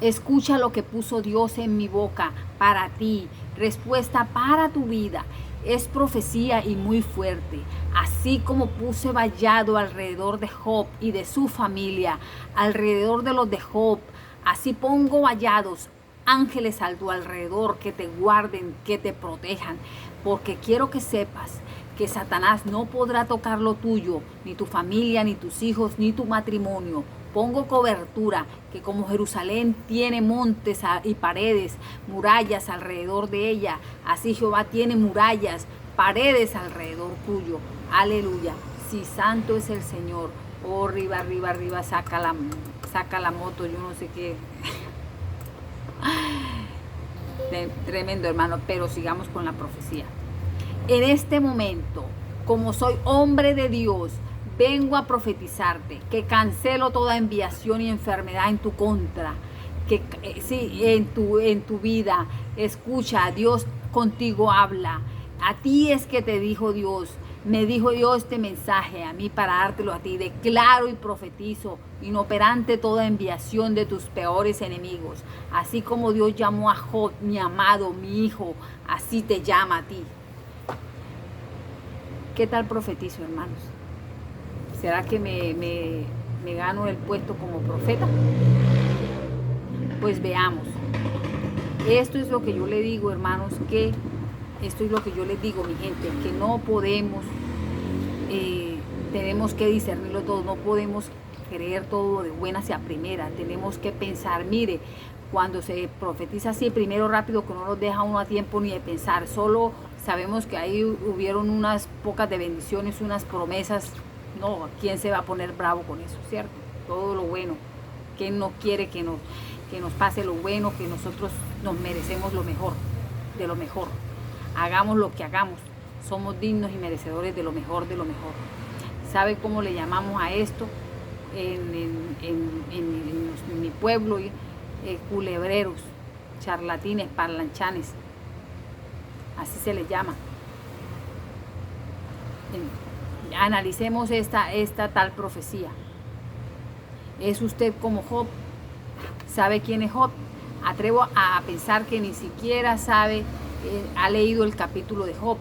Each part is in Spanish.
Escucha lo que puso Dios en mi boca para ti. Respuesta para tu vida. Es profecía y muy fuerte. Así como puse vallado alrededor de Job y de su familia, alrededor de los de Job, así pongo vallados ángeles a tu alrededor que te guarden, que te protejan, porque quiero que sepas que Satanás no podrá tocar lo tuyo, ni tu familia, ni tus hijos, ni tu matrimonio. Pongo cobertura, que como Jerusalén tiene montes y paredes, murallas alrededor de ella, así Jehová tiene murallas, paredes alrededor tuyo. Aleluya. Si santo es el Señor. Oh, arriba, arriba, arriba, saca la moto, yo no sé qué. Tremendo, hermano, pero sigamos con la profecía. En este momento, como soy hombre de Dios, vengo a profetizarte que cancelo toda enviación y enfermedad en tu contra, que sí, en tu vida. Escucha, Dios contigo habla. A ti es que te dijo Dios. Me dijo Dios este mensaje a mí para dártelo a ti. Declaro y profetizo inoperante toda enviación de tus peores enemigos. Así como Dios llamó a Job, mi amado, mi hijo, así te llama a ti. ¿Qué tal profetizo, hermanos? ¿Será que me gano el puesto como profeta? Pues veamos. Esto es lo que yo le digo, hermanos, que esto es lo que yo les digo, mi gente, que no podemos, tenemos que discernirlo todo, no podemos creer todo de buena hacia primera, tenemos que pensar, mire, cuando se profetiza así, primero rápido, que no nos deja uno a tiempo ni de pensar, solo sabemos que ahí hubieron unas pocas de bendiciones, unas promesas. No, ¿quién se va a poner bravo con eso, cierto? Todo lo bueno. ¿Quién no quiere que nos pase lo bueno, que nosotros nos merecemos lo mejor, de lo mejor? Hagamos lo que hagamos, somos dignos y merecedores de lo mejor, de lo mejor. ¿Sabe cómo le llamamos a esto en mi pueblo? Culebreros, charlatines, parlanchanes, así se les llama. Analicemos esta tal profecía. ¿Es usted como Job? ¿Sabe quién es Job? Atrevo a pensar que ni siquiera sabe, ha leído el capítulo de Job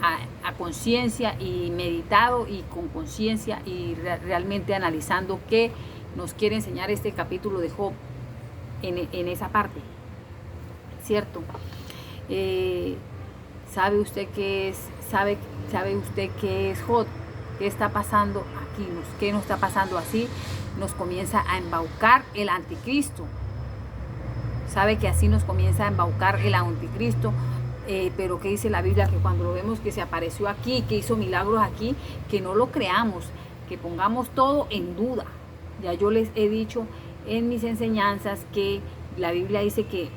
a conciencia y meditado y con conciencia y realmente analizando qué nos quiere enseñar este capítulo de Job en esa parte, ¿cierto? ¿Sabe usted qué es? ¿Sabe usted qué es Job? ¿Qué está pasando aquí? ¿Qué nos está pasando así? Nos comienza a embaucar el anticristo. ¿Sabe que así nos comienza a embaucar el anticristo? Pero ¿qué dice la Biblia? Que cuando lo vemos que se apareció aquí, que hizo milagros aquí, que no lo creamos, que pongamos todo en duda. Ya yo les he dicho en mis enseñanzas que la Biblia dice que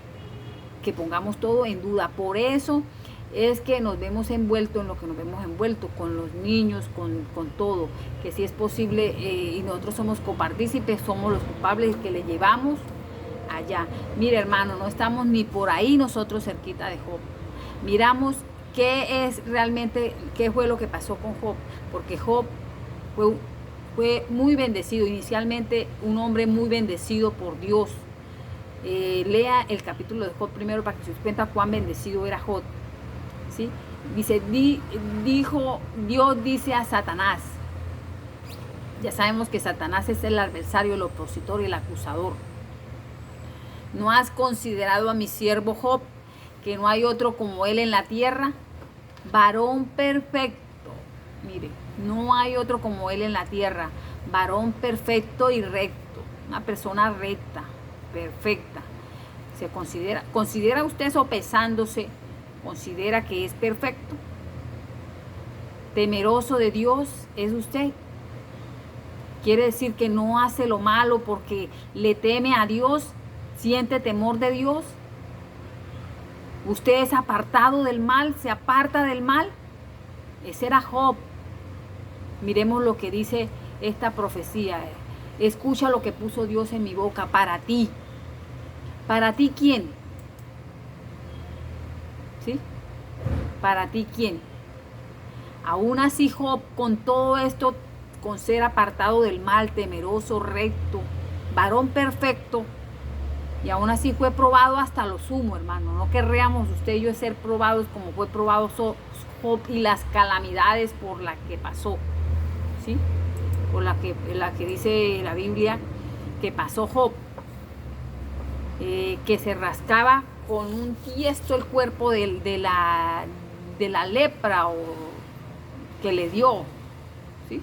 pongamos todo en duda. Por eso es que nos vemos envueltos en lo que nos vemos envueltos, con los niños, con todo, que si es posible, y nosotros somos copartícipes, somos los culpables que le llevamos allá. Mire, hermano, no estamos ni por ahí nosotros cerquita de Job. Miramos qué es realmente, qué fue lo que pasó con Job, porque Job fue muy bendecido, inicialmente un hombre muy bendecido por Dios. Lea el capítulo de Job primero para que se den cuenta cuán bendecido era Job. ¿Sí? Dice, Dios dice a Satanás. Ya sabemos que Satanás es el adversario, el opositor y el acusador. ¿No has considerado a mi siervo Job, que no hay otro como él en la tierra? Varón perfecto. Mire, no hay otro como él en la tierra. Varón perfecto y recto. Una persona recta, perfecta. Se considera usted sopesándose, considera que es perfecto. Temeroso de Dios es usted. Quiere decir que no hace lo malo porque le teme a Dios, siente temor de Dios. Usted es apartado del mal, se aparta del mal. Ese era Job. Miremos lo que dice esta profecía. Escucha lo que puso Dios en mi boca para ti. ¿Para ti quién? ¿Sí? ¿Para ti quién? Aún así Job, con todo esto, con ser apartado del mal, temeroso, recto, varón perfecto, Y aún así fue probado hasta lo sumo, hermano. No querríamos usted y yo ser probados como fue probado Job y las calamidades por las que pasó, ¿sí? Por la que dice la Biblia que pasó Job, que se rascaba con un tiesto el cuerpo de la lepra o que le dio, ¿sí?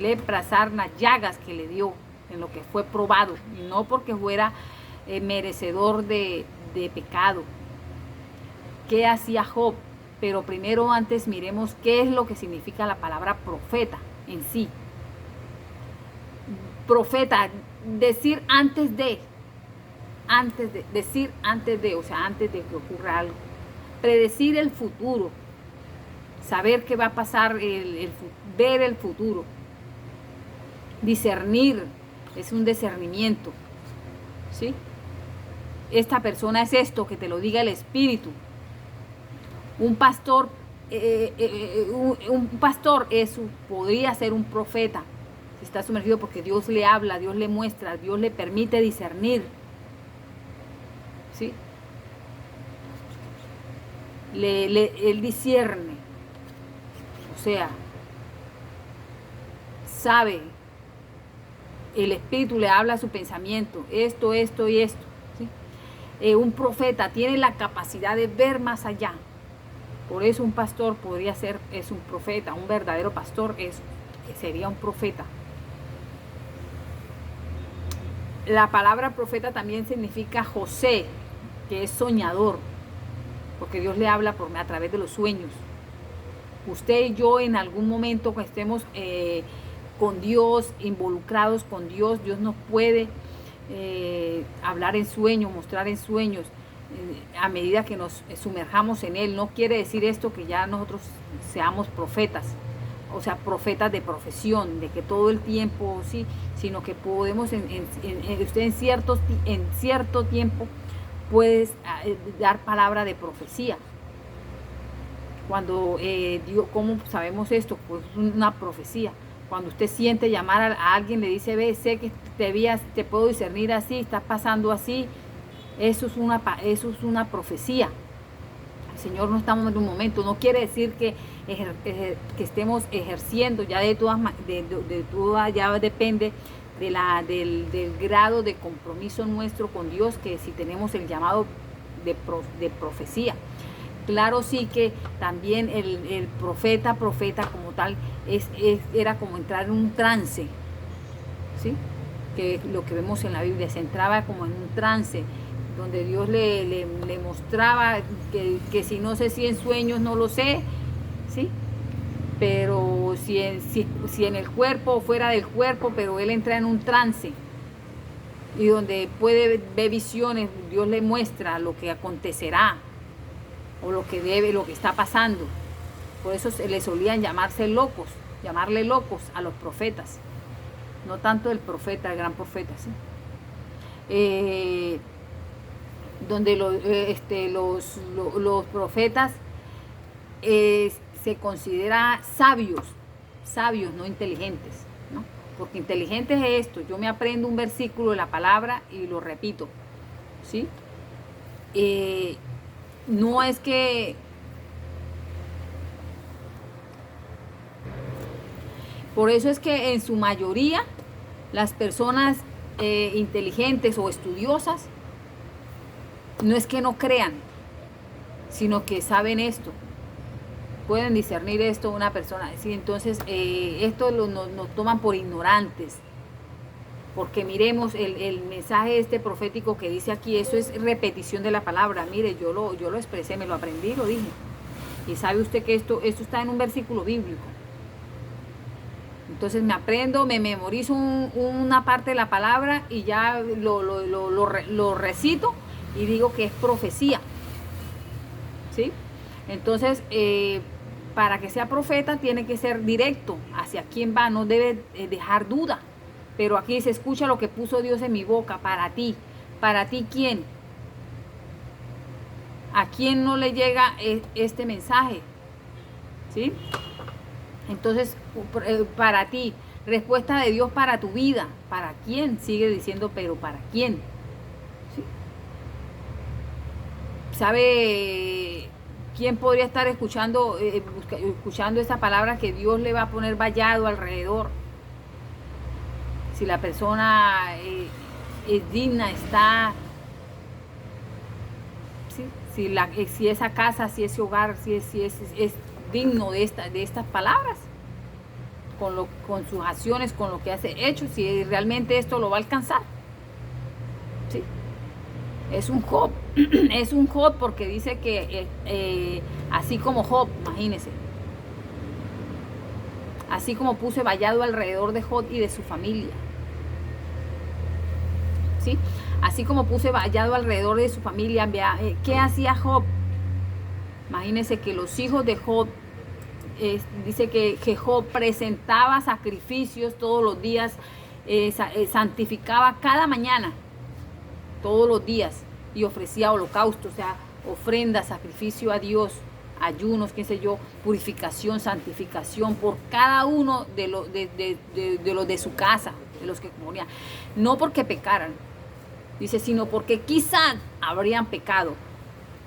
Lepra, sarna, llagas que le dio en lo que fue probado, y no porque fuera merecedor de pecado. ¿Qué hacía Job? Pero primero, antes miremos qué es lo que significa la palabra profeta en sí. Profeta, decir antes de, decir antes de, o sea, antes de que ocurra algo. Predecir el futuro, saber qué va a pasar, ver el futuro. Discernir, es un discernimiento, ¿sí? Esta persona es esto, que te lo diga el Espíritu. Un pastor, podría ser un profeta, si está sumergido, porque Dios le habla, Dios le muestra, Dios le permite discernir, ¿sí? Él discierne, o sea, sabe, el Espíritu le habla a su pensamiento, esto y esto, ¿sí? Un profeta tiene la capacidad de ver más allá. Por eso un pastor podría ser, es un profeta, un verdadero pastor sería un profeta. La palabra profeta también significa José, que es soñador, porque Dios le habla a través de los sueños. Usted y yo en algún momento que estemos con Dios, involucrados con Dios, Dios nos puede hablar en sueños, mostrar en sueños, a medida que nos sumerjamos en Él. No quiere decir esto que ya nosotros seamos profetas, o sea, profetas de profesión, de que todo el tiempo, sí, sino que podemos, usted en cierto tiempo puedes dar palabra de profecía. Cuando Dios, ¿cómo sabemos esto? Pues una profecía. Cuando usted siente llamar a alguien, le dice, ve, sé que te puedo discernir así, estás pasando así. Eso es una profecía. El Señor no estamos en un momento. No quiere decir que estemos ejerciendo. Ya de todas ya depende del grado de compromiso nuestro con Dios, que si tenemos el llamado de profecía. Claro, sí que también el profeta como tal, era como entrar en un trance, ¿sí? Que lo que vemos en la Biblia, se entraba como en un trance, donde Dios le mostraba que si no sé si en sueños, no lo sé, ¿sí? Pero si en el cuerpo o fuera del cuerpo, pero él entra en un trance, y donde puede ver visiones, Dios le muestra lo que acontecerá, o lo que está pasando. Por eso se le solían llamarle locos a los profetas. No tanto el profeta, el gran profeta, ¿sí? Donde los profetas se considera sabios, no inteligentes, ¿no? Porque inteligente es esto: yo me aprendo un versículo de la palabra y lo repito, ¿sí? No es que por eso es que en su mayoría las personas inteligentes o estudiosas no es que no crean, sino que saben esto, pueden discernir esto una persona, ¿sí? Entonces esto nos toman por ignorantes, porque miremos el mensaje profético que dice aquí. Eso es repetición de la palabra. Mire, yo lo expresé, me lo aprendí, lo dije. Y sabe usted que esto está en un versículo bíblico. Entonces me memorizo una parte de la palabra y ya lo recito y digo que es profecía, ¿sí? Entonces, para que sea profeta tiene que ser directo hacia quién va, no debe dejar duda. Pero aquí se escucha lo que puso Dios en mi boca, para ti. ¿Para ti quién? ¿A quién no le llega este mensaje? ¿Sí? Entonces, para ti, respuesta de Dios para tu vida. ¿Para quién? Sigue diciendo, pero ¿para quién? ¿Sí? ¿Sabe quién podría estar escuchando esta palabra que Dios le va a poner vallado alrededor? Si la persona es digna, está, ¿sí? Si esa casa, si ese hogar, si es digno de estas palabras, con sus acciones, con lo que hace hecho, si realmente esto lo va a alcanzar. ¿Sí? Es un Job, es un Job porque dice que así como Job, imagínense, así como puse vallado alrededor de Job y de su familia, ¿sí? Así como puse vallado alrededor de su familia, ¿qué hacía Job? Imagínense que los hijos de Job, dice que Job presentaba sacrificios todos los días, santificaba cada mañana, todos los días, y ofrecía holocaustos, o sea, ofrenda, sacrificio a Dios, ayunos, qué sé yo, purificación, santificación por cada uno de los de su casa, de los que morían. No porque pecaran, dice, sino porque quizás habrían pecado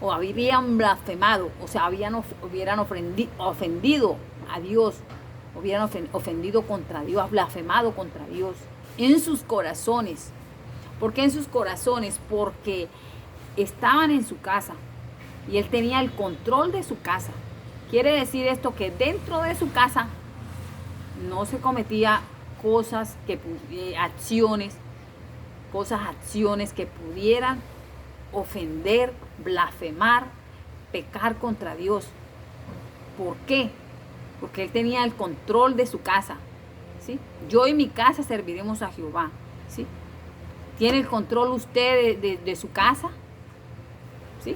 o habrían blasfemado, o sea, hubieran ofendido a Dios, hubieran ofendido contra Dios, blasfemado contra Dios en sus corazones. ¿Por qué en sus corazones? Porque estaban en su casa y él tenía el control de su casa. Quiere decir esto que dentro de su casa no se cometía acciones que pudieran ofender, blasfemar, pecar contra Dios. ¿Por qué? Porque él tenía el control de su casa, ¿sí? Yo y mi casa serviremos a Jehová, ¿sí? ¿Tiene el control usted de su casa? ¿Sí?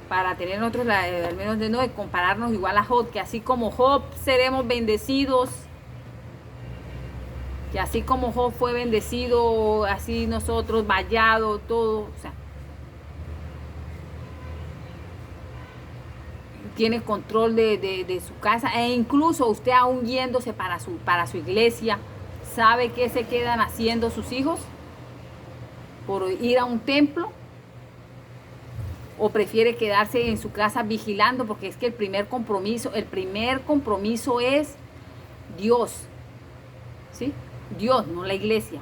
Para tener nosotros, al menos de compararnos igual a Job, que así como Job seremos bendecidos, que así como Job fue bendecido, así nosotros, vallado, todo, o sea, tiene control de su casa, e incluso usted aún yéndose para su iglesia, ¿sabe qué se quedan haciendo sus hijos? ¿Por ir a un templo? ¿O prefiere quedarse en su casa vigilando? Porque es que el primer compromiso es Dios, ¿sí? Dios, no la iglesia.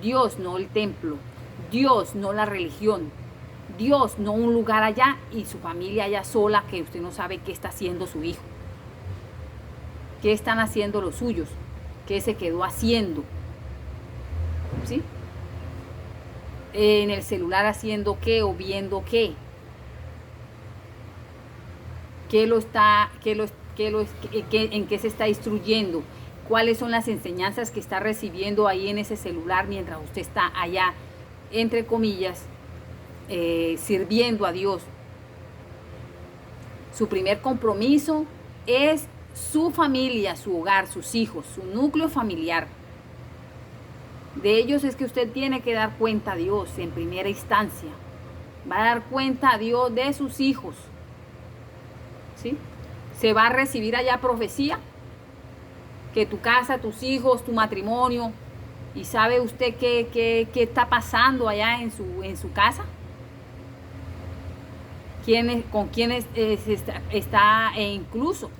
Dios, no el templo. Dios, no la religión. Dios, no un lugar allá y su familia allá sola, que usted no sabe qué está haciendo su hijo. ¿Qué están haciendo los suyos? ¿Qué se quedó haciendo? ¿Sí? En el celular haciendo qué o viendo qué. ¿En qué se está instruyendo? ¿Cuáles son las enseñanzas que está recibiendo ahí en ese celular mientras usted está allá, entre comillas, sirviendo a Dios? Su primer compromiso es su familia, su hogar, sus hijos, su núcleo familiar. De ellos es que usted tiene que dar cuenta a Dios en primera instancia. Va a dar cuenta a Dios de sus hijos, ¿sí? Se va a recibir allá profecía, que tu casa, tus hijos, tu matrimonio, y sabe usted qué está pasando allá en su casa. Con quiénes está, e incluso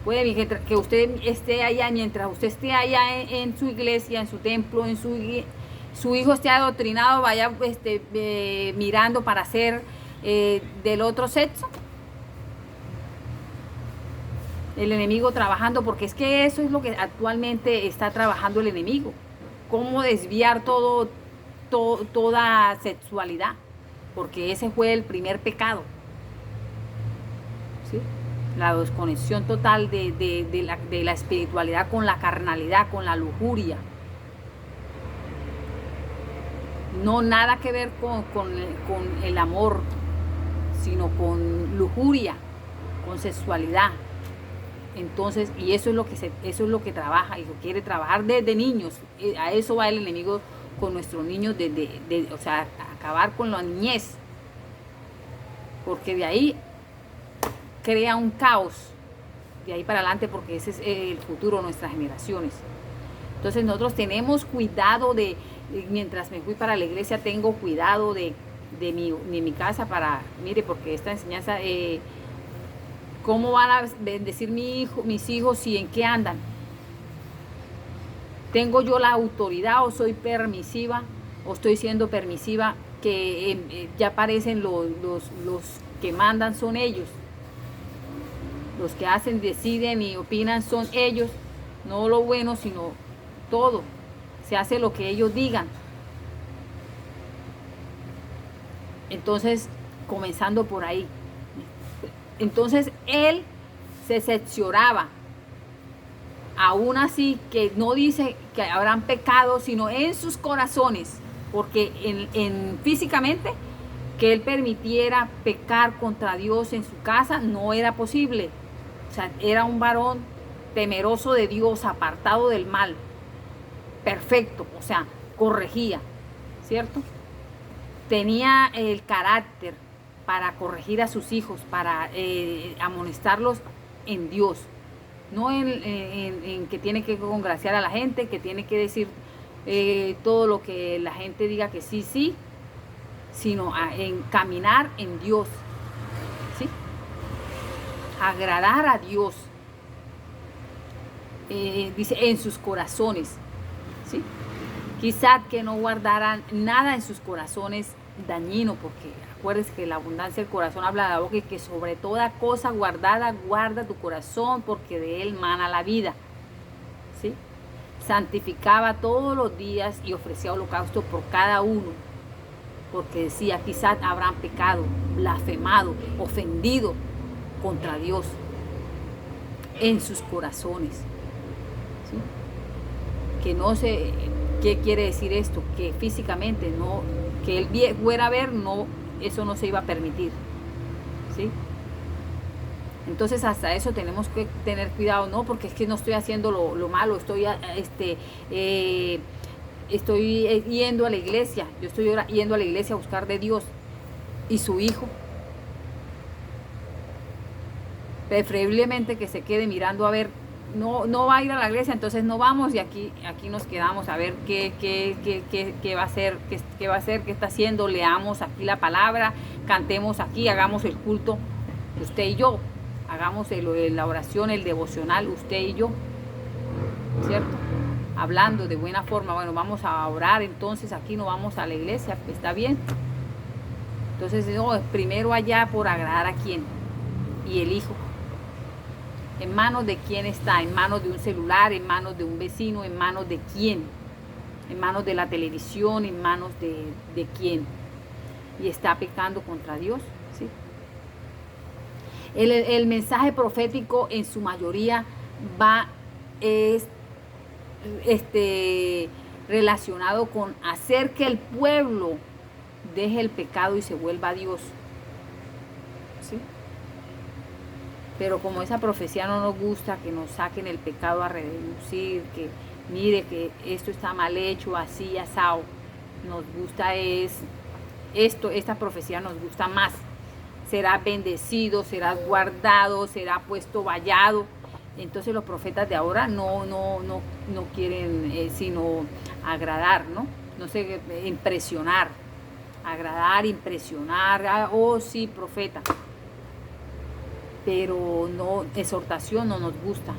puede que usted esté allá, mientras usted esté allá en su iglesia, en su templo, su hijo esté adoctrinado, vaya mirando para ser del otro sexo. El enemigo trabajando, porque es que eso es lo que actualmente está trabajando el enemigo. Cómo desviar toda sexualidad, porque ese fue el primer pecado, ¿sí? La desconexión total de la espiritualidad con la carnalidad, con la lujuria. No nada que ver con el amor, sino con lujuria, con sexualidad. Entonces, y eso es lo que trabaja y lo quiere trabajar desde niños. A eso va el enemigo con nuestros niños, o sea, acabar con la niñez, porque de ahí crea un caos, de ahí para adelante, porque ese es el futuro de nuestras generaciones. Entonces nosotros tenemos cuidado mientras me fui para la iglesia, tengo cuidado de de mi casa para, mire, porque esta enseñanza, ¿cómo van a bendecir mis hijos y en qué andan? ¿Tengo yo la autoridad o soy permisiva o estoy siendo permisiva? Que ya parecen los que mandan son ellos. Los que hacen, deciden y opinan son ellos. No lo bueno, sino todo. Se hace lo que ellos digan. Entonces, comenzando por ahí. Entonces, él se cercioraba. Aún así, que no dice que habrán pecado, sino en sus corazones. Porque físicamente, que él permitiera pecar contra Dios en su casa, no era posible. O sea, era un varón temeroso de Dios, apartado del mal. Perfecto, o sea, corregía, ¿cierto? Tenía el carácter para corregir a sus hijos, para amonestarlos en Dios. No en que tiene que congraciar a la gente, que tiene que decir todo lo que la gente diga que sí, sí, sino en caminar en Dios, ¿sí? Agradar a Dios. Dice, en sus corazones, ¿sí? Quizás que no guardaran nada en sus corazones dañino, porque acuérdense que la abundancia del corazón habla de la boca, y que sobre toda cosa guardada, guarda tu corazón, porque de él mana la vida, ¿sí? Santificaba todos los días y ofrecía holocausto por cada uno, porque decía, quizás habrán pecado, blasfemado, ofendido contra Dios en sus corazones, ¿sí? Que no se, ¿qué quiere decir esto? Que físicamente no, que él fuera a ver, no, eso no se iba a permitir, ¿sí? Entonces hasta eso tenemos que tener cuidado, no, porque es que no estoy haciendo lo malo, estoy yendo a la iglesia, yo estoy yendo a la iglesia a buscar de Dios, y su hijo preferiblemente que se quede mirando a ver, no va a ir a la iglesia, entonces no vamos, y aquí nos quedamos a ver qué va a hacer, qué está haciendo. Leamos aquí la palabra, cantemos aquí, hagamos el culto, usted y yo, hagamos la oración, el devocional, usted y yo, ¿cierto? Hablando de buena forma. Bueno, vamos a orar, entonces aquí no vamos a la iglesia, ¿está bien? Entonces, no, primero allá por agradar a quién, y el hijo. ¿En manos de quién está? ¿En manos de un celular? ¿En manos de un vecino? ¿En manos de quién? ¿En manos de la televisión? ¿En manos de quién? Y está pecando contra Dios, ¿sí? El mensaje profético en su mayoría es relacionado con hacer que el pueblo deje el pecado y se vuelva a Dios, ¿sí? Pero como esa profecía no nos gusta, que nos saquen el pecado a reducir, que mire que esto está mal hecho, así, asado, nos gusta esta profecía nos gusta más. Será bendecido, será guardado, será puesto vallado. Entonces los profetas de ahora no quieren sino agradar, ¿no? No sé, impresionar, agradar, impresionar. Oh, sí, profeta. Pero no, exhortación no nos gusta.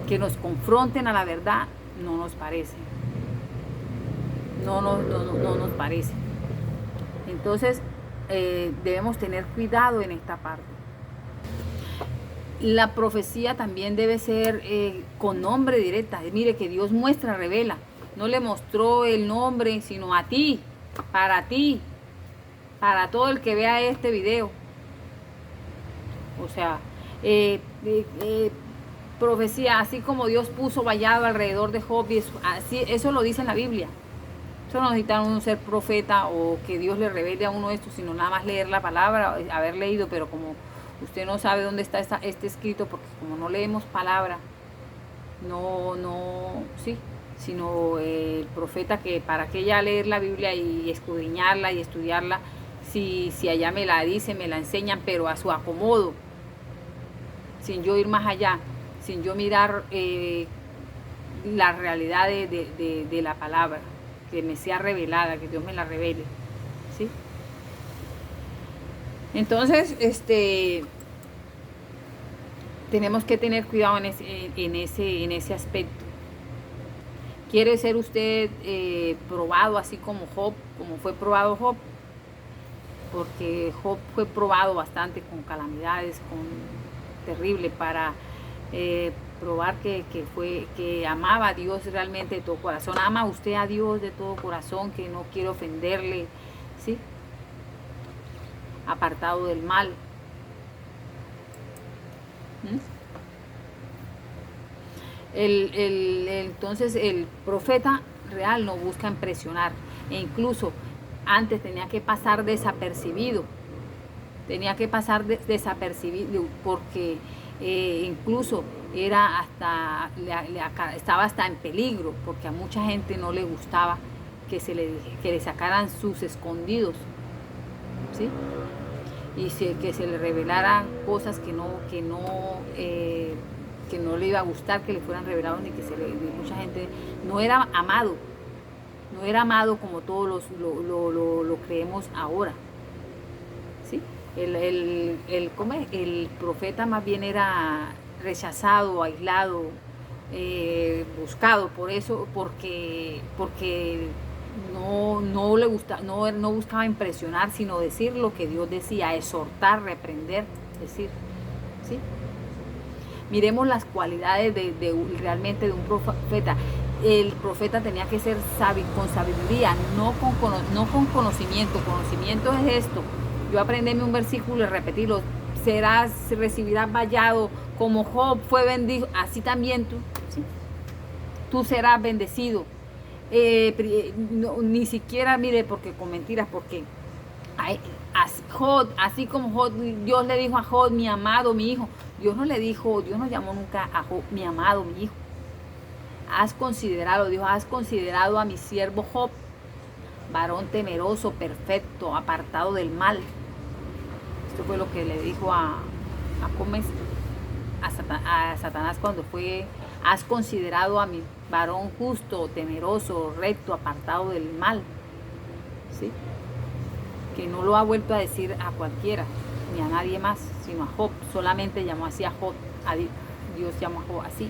Que nos confronten a la verdad no nos parece. No nos parece. Entonces debemos tener cuidado en esta parte. La profecía también debe ser con nombre directa. Mire que Dios muestra, revela. No le mostró el nombre, sino a ti, para todo el que vea este video. O sea, profecía, así como Dios puso vallado alrededor de Job, así, eso lo dice en la Biblia. Eso no necesita uno ser profeta o que Dios le revele a uno esto, sino nada más leer la palabra, haber leído, pero como usted no sabe dónde está este escrito, porque como no leemos palabra, sí, sino el profeta, que para qué ya leer la Biblia y escudriñarla y estudiarla, si allá me la dicen, me la enseñan, pero a su acomodo, sin yo ir más allá, sin yo mirar la realidad de la palabra, que me sea revelada, que Dios me la revele, ¿sí? Entonces, tenemos que tener cuidado en ese aspecto. ¿Quiere ser usted probado así como Job, como fue probado Job? Porque Job fue probado bastante con calamidades, con terrible, para probar que amaba a Dios realmente de todo corazón. ¿Ama usted a Dios de todo corazón, que no quiere ofenderle? ¿Sí? Apartado del mal. ¿Mm? Entonces el profeta real no busca impresionar, e incluso antes tenía que pasar desapercibido, porque incluso era hasta estaba hasta en peligro, porque a mucha gente no le gustaba que le sacaran sus escondidos, ¿sí? Y que se le revelaran cosas que no le iba a gustar que le fueran revelados, ni mucha gente no era amado, como todos lo creemos ahora, ¿sí? El profeta más bien era rechazado, aislado, buscado, porque no le gusta, no buscaba impresionar, sino decir lo que Dios decía, exhortar, reprender, decir, ¿sí? Miremos las cualidades realmente de un profeta. El profeta tenía que ser con sabiduría, no con conocimiento. Conocimiento es esto. Yo aprenderme un versículo y repetirlo. Recibirás vallado, como Job fue bendito, así también tú, ¿sí? Tú serás bendecido. Ni siquiera, mire, porque con mentiras, porque así como Job, Dios le dijo a Job, mi amado, mi hijo. Dios no llamó nunca a Job, mi amado, mi hijo. Dios, has considerado a mi siervo Job, varón temeroso, perfecto, apartado del mal. Esto fue lo que le dijo a Satanás cuando fue, has considerado a mi varón justo, temeroso, recto, apartado del mal, ¿sí? Que no lo ha vuelto a decir a cualquiera, ni a nadie más, sino a Job. Solamente llamó así a Job, Dios llamó a Job así.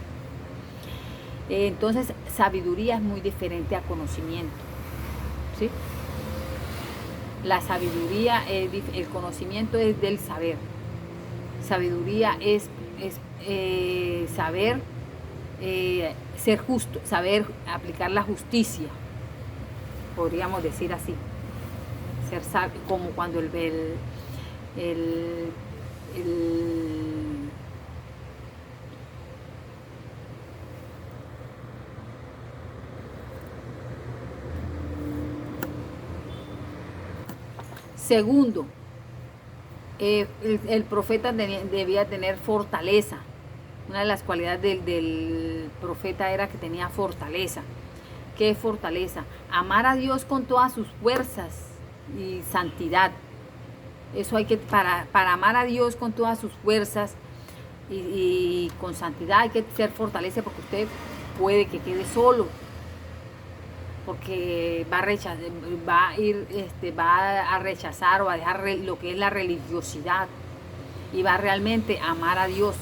Entonces, sabiduría es muy diferente a conocimiento, ¿sí? La sabiduría, el conocimiento es del saber. Sabiduría es saber ser justo, saber aplicar la justicia, podríamos decir así. Ser sabio, como cuando Segundo, el profeta debía tener fortaleza. Una de las cualidades del profeta era que tenía fortaleza. ¿Qué es fortaleza? Amar a Dios con todas sus fuerzas y santidad. Eso hay que, para amar a Dios con todas sus fuerzas y con santidad, hay que ser fortaleza, porque usted puede que quede solo, porque va a rechazar o a dejar lo que es la religiosidad, y va a realmente amar a Dios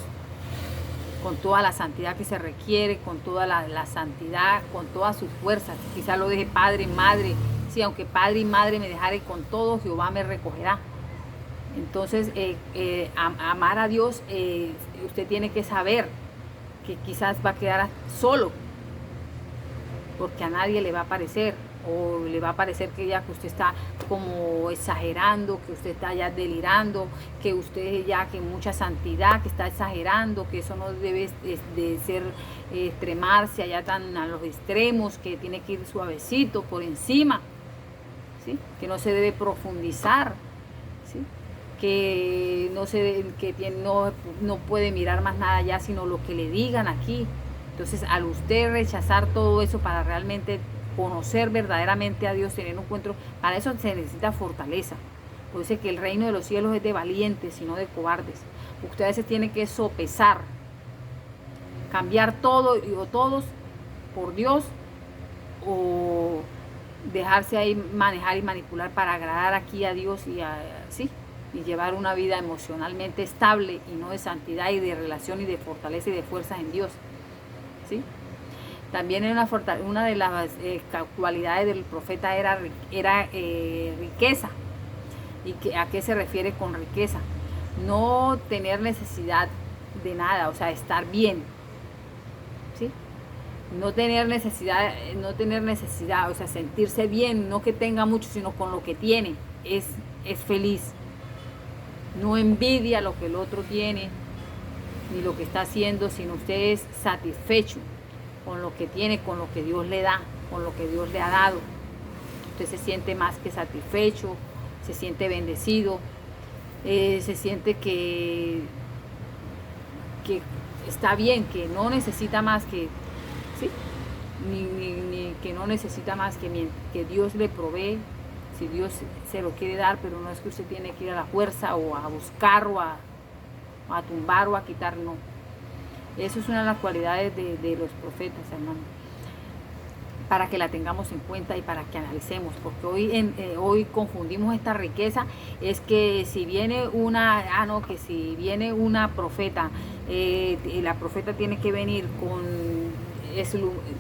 con toda la santidad que se requiere, con toda la santidad, con todas sus fuerzas. Quizá lo deje padre, madre. Sí, aunque padre y madre me dejare, con todo Jehová me recogerá. Entonces, amar a Dios, usted tiene que saber que quizás va a quedar solo, porque a nadie le va a parecer, o le va a parecer que usted está como exagerando, que usted está ya delirando, que usted ya que mucha santidad, que está exagerando, que eso no debe de ser extremarse allá tan a los extremos, que tiene que ir suavecito por encima, ¿sí? Que no se debe profundizar, ¿sí? Que no puede mirar más nada allá, sino lo que le digan aquí. Entonces, al usted rechazar todo eso para realmente conocer verdaderamente a Dios, tener un encuentro, para eso se necesita fortaleza. Por eso es que el reino de los cielos es de valientes y no de cobardes. Usted a veces tiene que sopesar, cambiar todo o todos por Dios, o dejarse ahí manejar y manipular para agradar aquí a Dios y ¿sí? y llevar una vida emocionalmente estable y no de santidad y de relación y de fortaleza y de fuerzas en Dios. ¿Sí? También una de las cualidades del profeta era riqueza. ¿Y a qué se refiere con riqueza? No tener necesidad de nada, o sea, estar bien. ¿Sí? No tener necesidad, o sea, sentirse bien, no que tenga mucho, sino con lo que tiene, es feliz. No envidia lo que el otro tiene, ni lo que está haciendo, sino usted es satisfecho con lo que tiene, con lo que Dios le da, con lo que Dios le ha dado. Usted se siente más que satisfecho, se siente bendecido, se siente que está bien, que no necesita más que, ¿sí? Ni que no necesita más que Dios le provee, si Dios se lo quiere dar, pero no es que usted tiene que ir a la fuerza o a buscar o a tumbar o a quitar, no. Eso es una de las cualidades de los profetas, hermano, para que la tengamos en cuenta y para que analicemos, porque hoy confundimos esta riqueza. Es que si viene si viene una profeta, la profeta tiene que venir con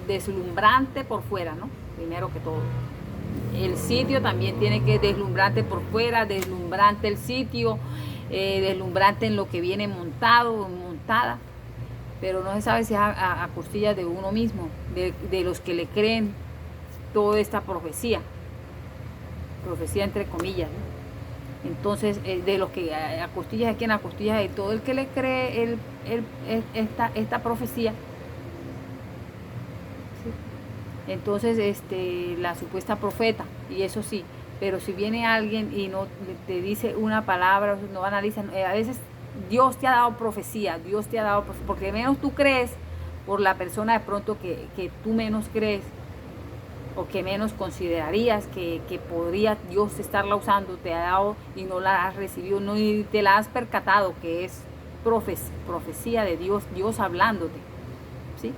deslumbrante por fuera, ¿no? Primero que todo. El sitio también tiene que deslumbrante por fuera, deslumbrante el sitio, deslumbrante en lo que viene montada, pero no se sabe si es a costillas de uno mismo, de los que le creen toda esta profecía entre comillas, ¿no? Entonces, de los que a costillas de quien, a costillas de todo el que le cree esta profecía. Entonces, la supuesta profeta, y eso sí, pero si viene alguien y no te dice una palabra, no analiza, a veces Dios te ha dado profecía, porque menos tú crees por la persona de pronto que tú menos crees, o que menos considerarías que podría Dios estarla usando, te ha dado y no la has recibido, no, y te la has percatado que es profecía de Dios hablándote, ¿sí?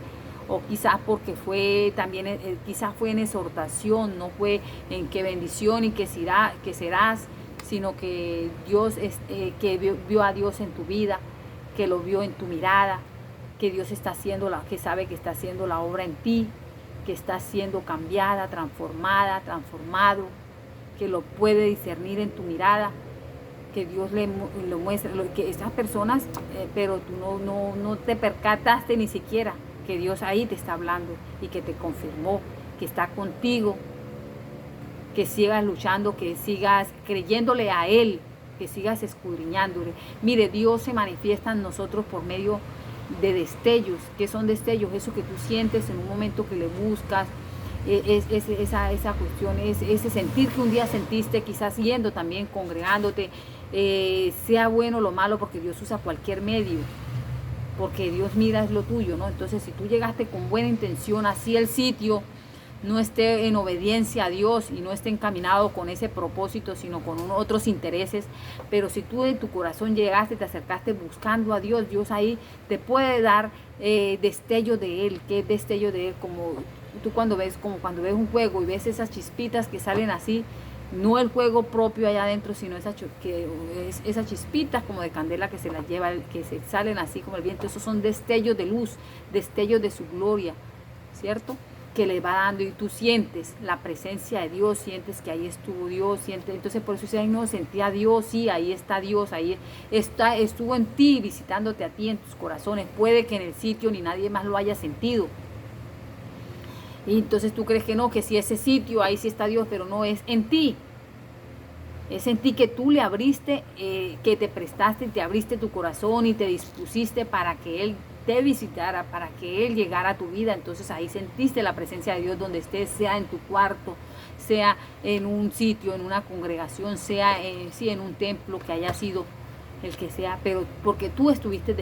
O quizás porque fue también, quizás fue en exhortación, no fue en qué bendición y que serás, sino que Dios que vio a Dios en tu vida, que lo vio en tu mirada, que Dios que sabe que está haciendo la obra en ti, que está siendo cambiada, transformado, que lo puede discernir en tu mirada, que Dios lo muestra, que estas personas, pero tú no te percataste ni siquiera que Dios ahí te está hablando y que te confirmó, que está contigo, que sigas luchando, que sigas creyéndole a Él, que sigas escudriñándole. Mire, Dios se manifiesta en nosotros por medio de destellos. ¿Qué son destellos? Eso que tú sientes en un momento que le buscas, esa cuestión, ese sentir que un día sentiste, quizás yendo también, congregándote, sea bueno o lo malo, porque Dios usa cualquier medio, porque Dios mira es lo tuyo, ¿no? Entonces, si tú llegaste con buena intención, así el sitio no esté en obediencia a Dios y no esté encaminado con ese propósito, sino con otros intereses, pero si tú en tu corazón llegaste, te acercaste buscando a Dios, Dios ahí te puede dar destello de Él. ¿Qué destello de Él? Como tú cuando ves un juego y ves esas chispitas que salen así, no el juego propio allá adentro, sino esas chispitas como de candela que se las lleva, que se salen así como el viento. Esos son destellos de luz, destellos de su gloria, ¿cierto? Que le va dando, y tú sientes la presencia de Dios, sientes que ahí estuvo Dios, entonces por eso dice, ay, no, sentí a Dios, sí, ahí está Dios, ahí estuvo en ti, visitándote a ti, en tus corazones. Puede que en el sitio ni nadie más lo haya sentido, y entonces tú crees que no, que si ese sitio, ahí sí está Dios, pero no, es en ti. Es en ti que tú le abriste, que te prestaste, te abriste tu corazón y te dispusiste para que Él te visitara, para que Él llegara a tu vida. Entonces ahí sentiste la presencia de Dios donde estés, sea en tu cuarto, sea en un sitio, en una congregación, sea en un templo, que haya sido el que sea, pero porque tú estuviste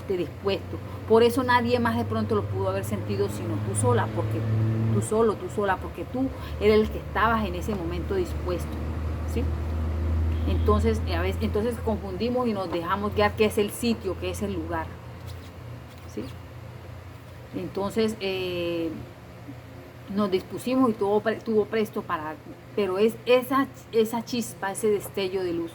dispuesto. Por eso nadie más de pronto lo pudo haber sentido sino tú sola, porque tú sola, porque tú eres el que estabas en ese momento dispuesto, ¿sí? Entonces, entonces confundimos y nos dejamos guiar qué es el sitio, qué es el lugar, ¿sí? Entonces nos dispusimos y tuvo presto pero es esa chispa, ese destello de luz,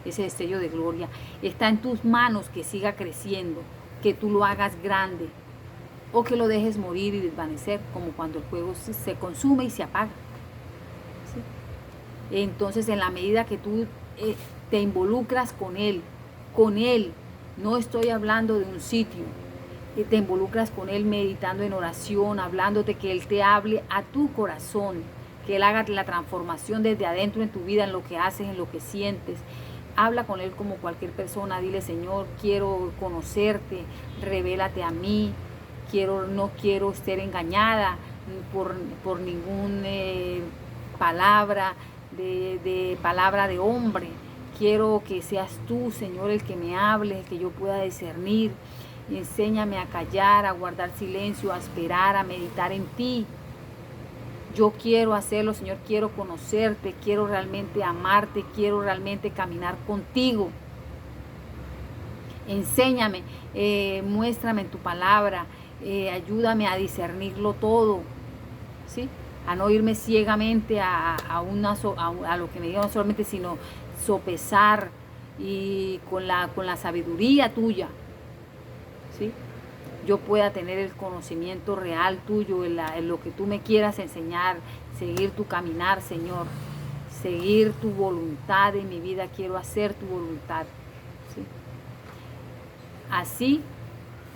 ese destello de gloria. Está en tus manos que siga creciendo, que tú lo hagas grande o que lo dejes morir y desvanecer, como cuando el fuego se consume y se apaga. ¿Sí? Entonces, en la medida que tú te involucras con Él, no estoy hablando de un sitio, te involucras con Él meditando en oración, hablándote, que Él te hable a tu corazón, que Él haga la transformación desde adentro en tu vida, en lo que haces, en lo que sientes. Habla con Él como cualquier persona, dile: Señor, quiero conocerte, revélate a mí, no quiero ser engañada por ninguna palabra palabra de hombre. Quiero que seas tú, Señor, el que me hable, que yo pueda discernir. Enséñame a callar, a guardar silencio, a esperar, a meditar en ti. Yo quiero hacerlo, Señor, quiero conocerte, quiero realmente amarte, quiero realmente caminar contigo. Enséñame, muéstrame en tu palabra, ayúdame a discernirlo todo, ¿sí? A no irme ciegamente a lo que me digan solamente, sino sopesar y con la sabiduría tuya, ¿sí? Yo pueda tener el conocimiento real tuyo en lo que tú me quieras enseñar, seguir tu caminar, Señor, seguir tu voluntad en mi vida. Quiero hacer tu voluntad, ¿sí? Así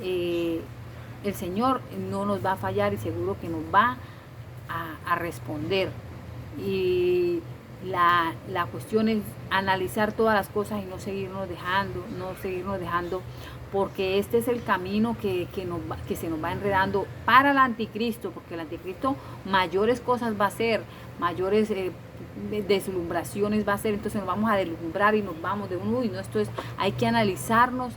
el Señor no nos va a fallar y seguro que nos va a responder. Y la cuestión es analizar todas las cosas y no seguirnos dejando, porque este es el camino que se nos va enredando para el anticristo, porque el anticristo mayores cosas va a hacer, mayores deslumbraciones va a hacer. Entonces nos vamos a deslumbrar y nos vamos de uno, y no, esto es, hay que analizarnos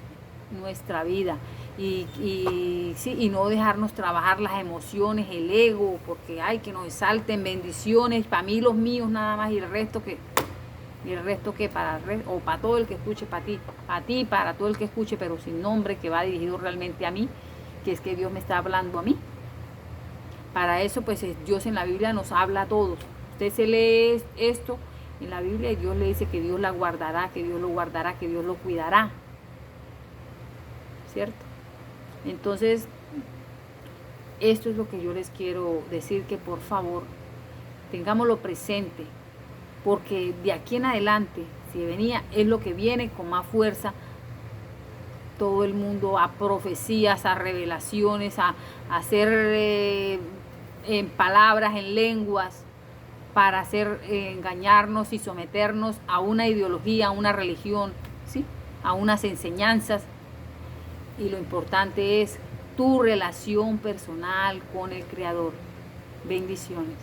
nuestra vida y no dejarnos trabajar las emociones, el ego, porque hay que nos exalten bendiciones para mí, los míos nada más, y el resto que para todo el que escuche, para ti, para todo el que escuche, pero sin nombre, que va dirigido realmente a mí, que es que Dios me está hablando a mí. Para eso, pues Dios en la Biblia nos habla a todos. Usted se lee esto en la Biblia y Dios le dice que Dios la guardará, que Dios lo guardará, que Dios lo cuidará, ¿cierto? Entonces, esto es lo que yo les quiero decir, que por favor tengámoslo presente, porque de aquí en adelante, si venía, es lo que viene con más fuerza. Todo el mundo a profecías, a revelaciones, a hacer en palabras, en lenguas, para hacer engañarnos y someternos a una ideología, a una religión, ¿sí? A unas enseñanzas. Y lo importante es tu relación personal con el Creador. Bendiciones.